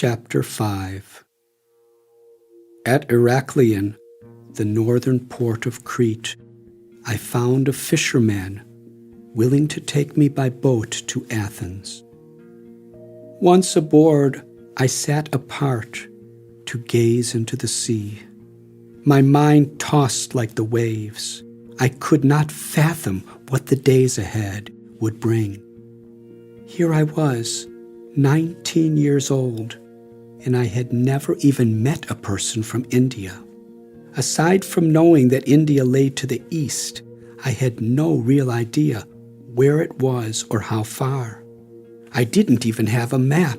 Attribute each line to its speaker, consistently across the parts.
Speaker 1: Chapter 5. At Heraklion, the northern port of Crete, I found a fisherman willing to take me by boat to Athens. Once aboard, I sat apart to gaze into the sea. My mind tossed like the waves. I could not fathom what the days ahead would bring. Here I was, 19 years old, and I had never even met a person from India. Aside from knowing that India lay to the east, I had no real idea where it was or how far. I didn't even have a map.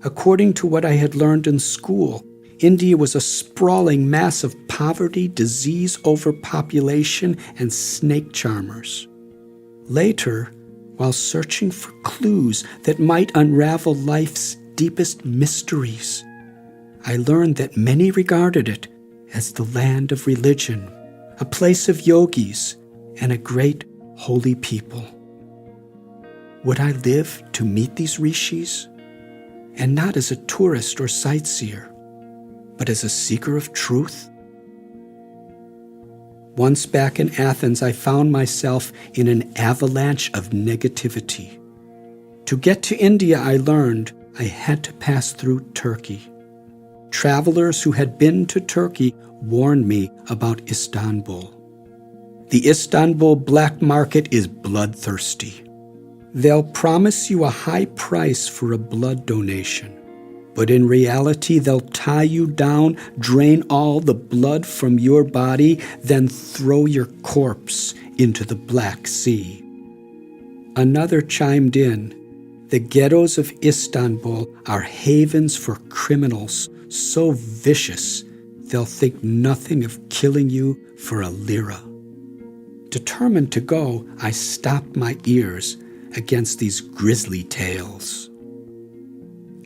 Speaker 1: According to what I had learned in school, India was a sprawling mass of poverty, disease, overpopulation, and snake charmers. Later, while searching for clues that might unravel life's deepest mysteries, I learned that many regarded it as the land of religion, a place of yogis, and a great holy people. Would I live to meet these rishis? And not as a tourist or sightseer, but as a seeker of truth? Once back in Athens, I found myself in an avalanche of negativity. To get to India, I learned I had to pass through Turkey. Travelers who had been to Turkey warned me about Istanbul. The Istanbul black market is bloodthirsty. They'll promise you a high price for a blood donation, but in reality, they'll tie you down, drain all the blood from your body, then throw your corpse into the Black Sea. Another chimed in, the ghettos of Istanbul are havens for criminals so vicious they'll think nothing of killing you for a lira. Determined to go, I stopped my ears against these grisly tales.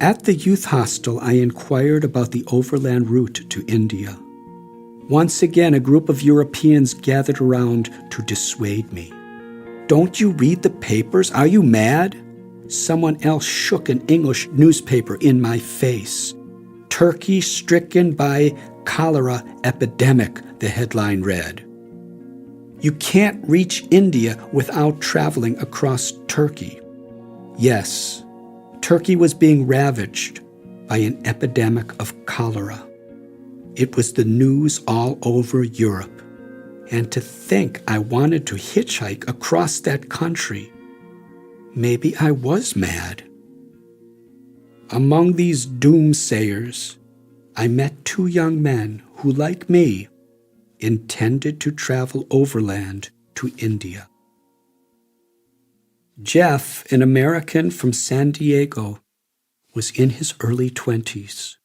Speaker 1: At the youth hostel, I inquired about the overland route to India. Once again, a group of Europeans gathered around to dissuade me. "Don't you read the papers? Are you mad?" Someone else shook an English newspaper in my face. "Turkey stricken by cholera epidemic," the headline read. You can't reach India without traveling across Turkey. Yes, Turkey was being ravaged by an epidemic of cholera. It was the news all over Europe. And to think I wanted to hitchhike across that country. Maybe I was mad. Among these doomsayers, I met two young men who, like me, intended to travel overland to India. Jeff, an American from San Diego, was in his early 20s,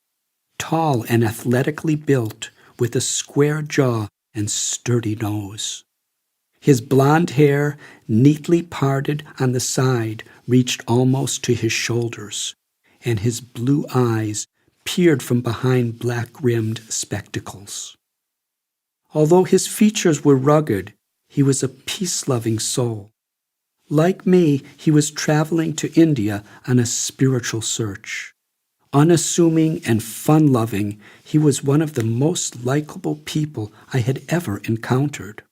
Speaker 1: tall and athletically built with a square jaw and sturdy nose. His blonde hair, neatly parted on the side, reached almost to his shoulders, and his blue eyes peered from behind black-rimmed spectacles. Although his features were rugged, he was a peace-loving soul. Like me, he was traveling to India on a spiritual search. Unassuming and fun-loving, he was one of the most likable people I had ever encountered.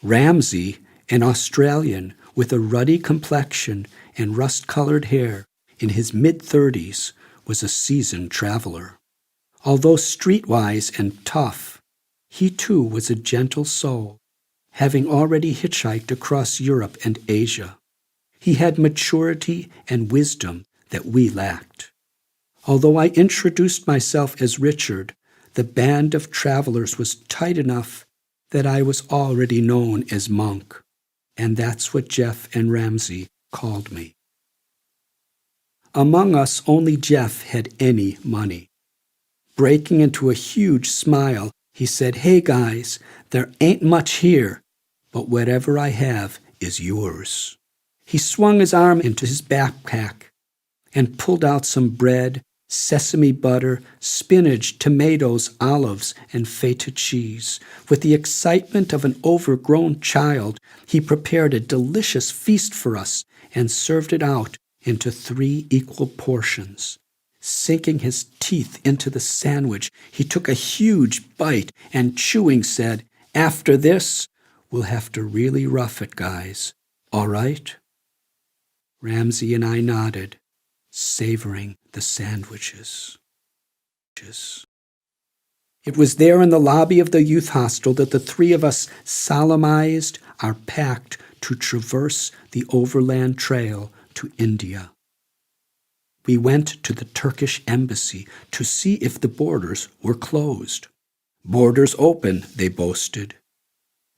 Speaker 1: Ramsey, an Australian with a ruddy complexion and rust-colored hair, in his mid-30s, was a seasoned traveler. Although streetwise and tough, he too was a gentle soul, having already hitchhiked across Europe and Asia. He had maturity and wisdom that we lacked. Although I introduced myself as Richard, the band of travelers was tight enough that I was already known as Monk, and that's what Jeff and Ramsey called me. Among us, only Jeff had any money. Breaking into a huge smile, he said, "Hey guys, there ain't much here, but whatever I have is yours." He swung his arm into his backpack and pulled out some bread, sesame butter, spinach, tomatoes, olives, and feta cheese. With the excitement of an overgrown child, he prepared a delicious feast for us and served it out into 3 equal portions. Sinking his teeth into the sandwich, he took a huge bite and, chewing, said, "After this, we'll have to really rough it, guys. All right?" Ramsey and I nodded, savoring the sandwiches. It was there in the lobby of the youth hostel that the three of us solemnized our pact to traverse the overland trail to India. We went to the Turkish embassy to see if the borders were closed. "Borders open," they boasted.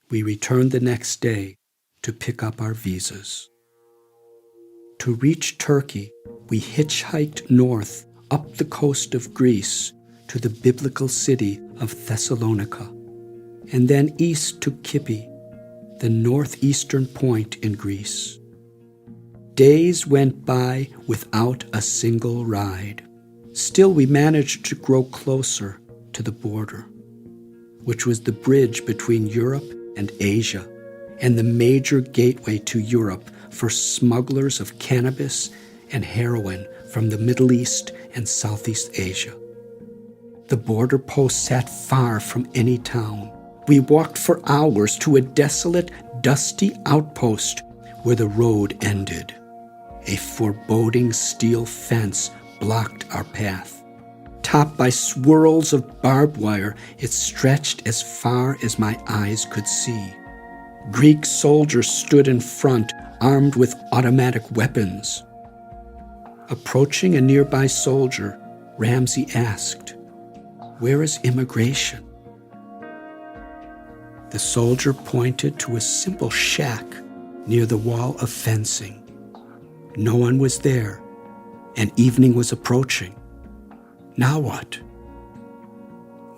Speaker 1: We returned the next day to pick up our visas. To reach Turkey, we hitchhiked north up the coast of Greece to the biblical city of Thessalonica, and then east to Kipi, the northeastern point in Greece. Days went by without a single ride. Still, we managed to grow closer to the border, which was the bridge between Europe and Asia, and the major gateway to Europe for smugglers of cannabis and heroin from the Middle East and Southeast Asia. The border post sat far from any town. We walked for hours to a desolate, dusty outpost where the road ended. A foreboding steel fence blocked our path. Topped by swirls of barbed wire, it stretched as far as my eyes could see. Greek soldiers stood in front, armed with automatic weapons. Approaching a nearby soldier, Ramsey asked, "Where is immigration?" The soldier pointed to a simple shack near the wall of fencing. No one was there, and evening was approaching. Now what?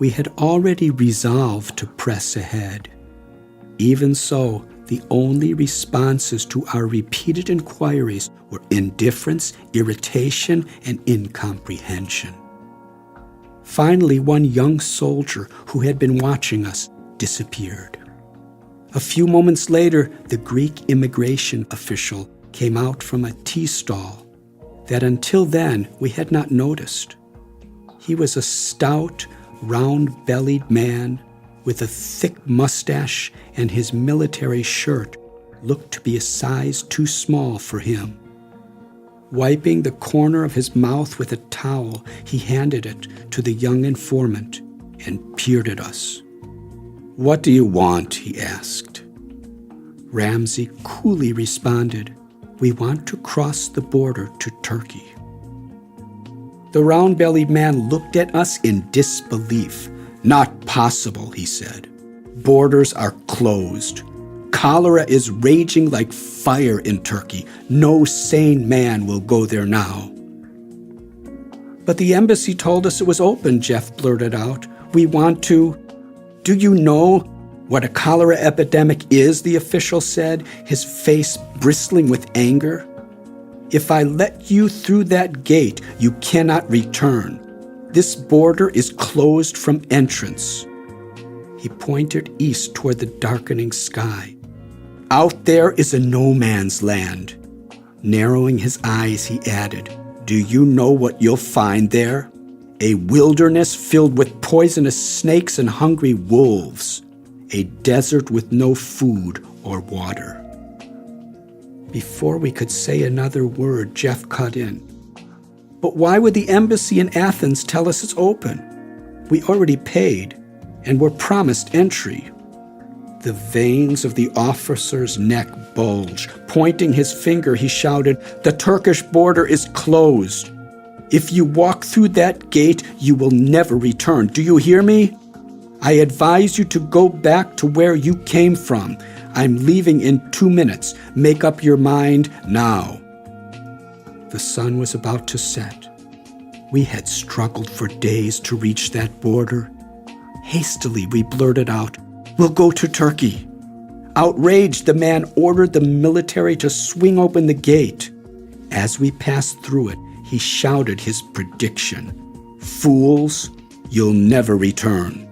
Speaker 1: We had already resolved to press ahead. Even so, the only responses to our repeated inquiries were indifference, irritation, and incomprehension. Finally, one young soldier who had been watching us disappeared. A few moments later, the Greek immigration official came out from a tea stall that until then we had not noticed. He was a stout, round-bellied man with a thick mustache, and his military shirt looked to be a size too small for him. Wiping the corner of his mouth with a towel, he handed it to the young informant and peered at us. "What do you want?" he asked. Ramsey coolly responded, "We want to cross the border to Turkey." The round-bellied man looked at us in disbelief. "Not possible," he said. "Borders are closed. Cholera is raging like fire in Turkey. No sane man will go there now." "But the embassy told us it was open," Jeff blurted out. "We want to—" "Do you know what a cholera epidemic is?" the official said, his face bristling with anger. "If I let you through that gate, you cannot return. This border is closed from entrance." He pointed east toward the darkening sky. "Out there is a no man's land." Narrowing his eyes, he added, "Do you know what you'll find there? A wilderness filled with poisonous snakes and hungry wolves. A desert with no food or water." Before we could say another word, Jeff cut in. "But why would the embassy in Athens tell us it's open? We already paid and were promised entry." The veins of the officer's neck bulged. Pointing his finger, he shouted, "The Turkish border is closed. If you walk through that gate, you will never return. Do you hear me? I advise you to go back to where you came from. I'm leaving in 2 minutes. Make up your mind now." The sun was about to set. We had struggled for days to reach that border. Hastily, we blurted out, "We'll go to Turkey." Outraged, the man ordered the military to swing open the gate. As we passed through it, he shouted his prediction, "Fools, you'll never return."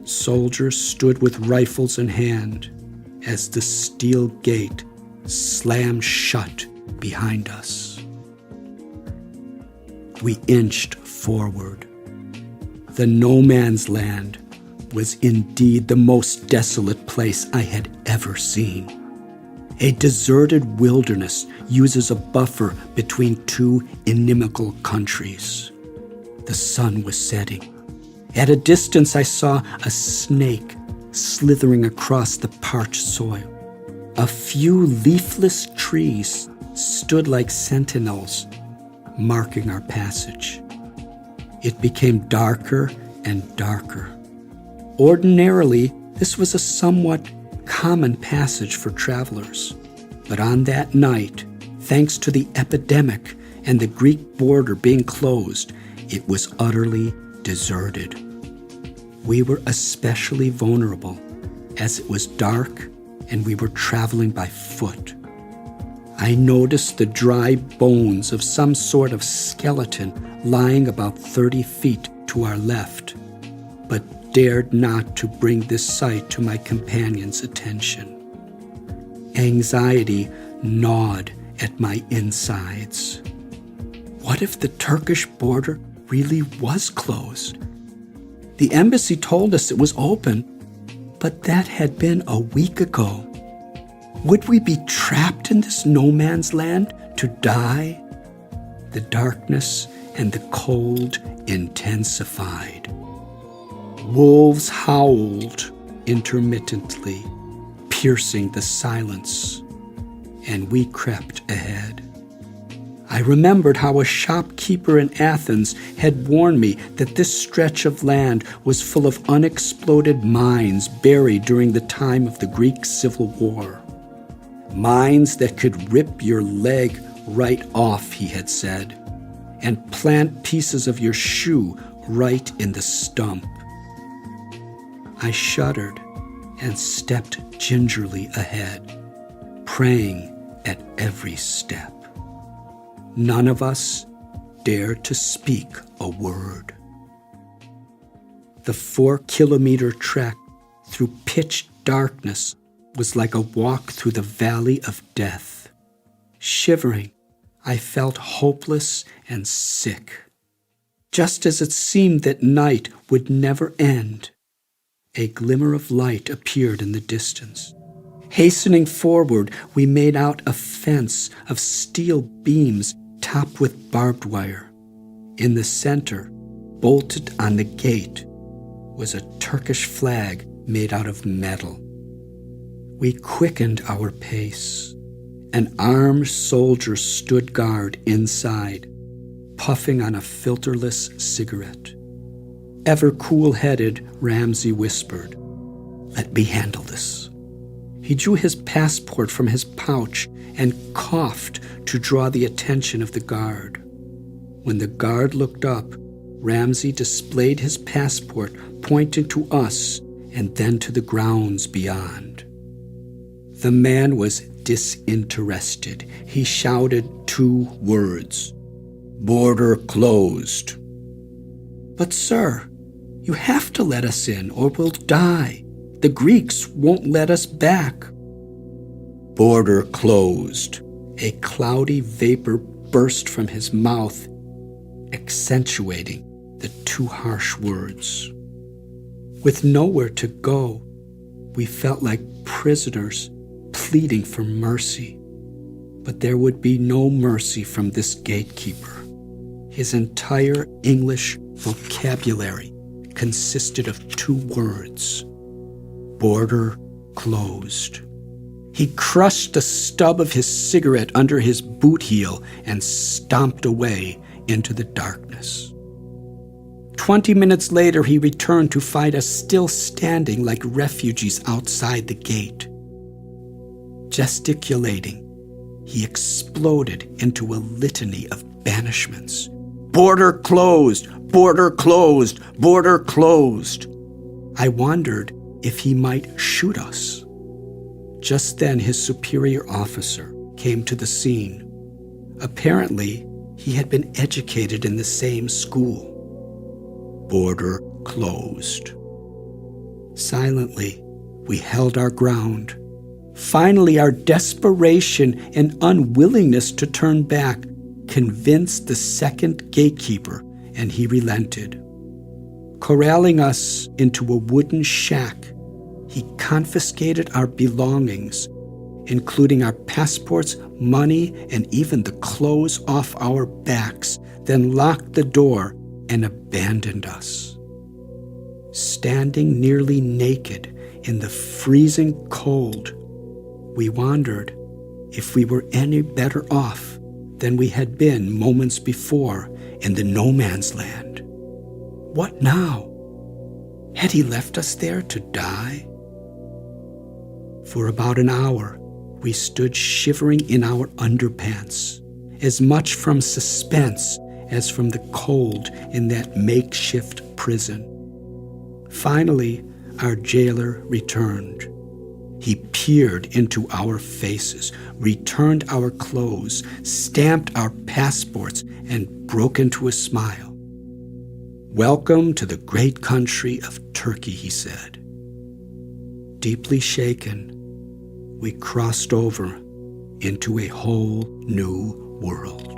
Speaker 1: Soldiers stood with rifles in hand as the steel gate slammed shut behind us. We inched forward. The no man's land was indeed the most desolate place I had ever seen. A deserted wilderness uses a buffer between two inimical countries. The sun was setting. At a distance, I saw a snake slithering across the parched soil. A few leafless trees stood like sentinels, marking our passage. It became darker and darker. Ordinarily, this was a somewhat common passage for travelers. But on that night, thanks to the epidemic and the Greek border being closed, it was utterly deserted. We were especially vulnerable, as it was dark and we were traveling by foot. I noticed the dry bones of some sort of skeleton lying about 30 feet to our left, but dared not to bring this sight to my companion's attention. Anxiety gnawed at my insides. What if the Turkish border really was closed? The embassy told us it was open, but that had been a week ago. Would we be trapped in this no man's land to die? The darkness and the cold intensified. Wolves howled intermittently, piercing the silence, and we crept ahead. I remembered how a shopkeeper in Athens had warned me that this stretch of land was full of unexploded mines buried during the time of the Greek Civil War. Mines that could rip your leg right off, he had said, and plant pieces of your shoe right in the stump. I shuddered and stepped gingerly ahead, praying at every step. None of us dared to speak a word. The 4-kilometer trek through pitch darkness was like a walk through the valley of death. Shivering, I felt hopeless and sick. Just as it seemed that night would never end, a glimmer of light appeared in the distance. Hastening forward, we made out a fence of steel beams topped with barbed wire. In the center, bolted on the gate, was a Turkish flag made out of metal. We quickened our pace. An armed soldier stood guard inside, puffing on a filterless cigarette. Ever cool-headed, Ramsey whispered, "Let me handle this." He drew his passport from his pouch and coughed to draw the attention of the guard. When the guard looked up, Ramsey displayed his passport, pointing to us and then to the grounds beyond. The man was disinterested. He shouted 2 words, "Border closed." "But sir, you have to let us in or we'll die. The Greeks won't let us back." "Border closed." A cloudy vapor burst from his mouth, accentuating the 2 harsh words. With nowhere to go, we felt like prisoners pleading for mercy. But there would be no mercy from this gatekeeper. His entire English vocabulary consisted of 2 words, "Border closed." He crushed the stub of his cigarette under his boot heel and stomped away into the darkness. 20 minutes later, he returned to find us still standing like refugees outside the gate. Gesticulating, he exploded into a litany of banishments. "Border closed! Border closed! Border closed!" I wondered if he might shoot us. Just then, his superior officer came to the scene. Apparently, he had been educated in the same school. Border closed. Silently, we held our ground. Finally, our desperation and unwillingness to turn back convinced the second gatekeeper, and he relented. Corralling us into a wooden shack, he confiscated our belongings, including our passports, money, and even the clothes off our backs, then locked the door and abandoned us. Standing nearly naked in the freezing cold, we wondered if we were any better off than we had been moments before in the no man's land. What now? Had he left us there to die? For about an hour, we stood shivering in our underpants, as much from suspense as from the cold in that makeshift prison. Finally, our jailer returned. He peered into our faces, returned our clothes, stamped our passports, and broke into a smile. "Welcome to the great country of Turkey," he said. Deeply shaken, we crossed over into a whole new world.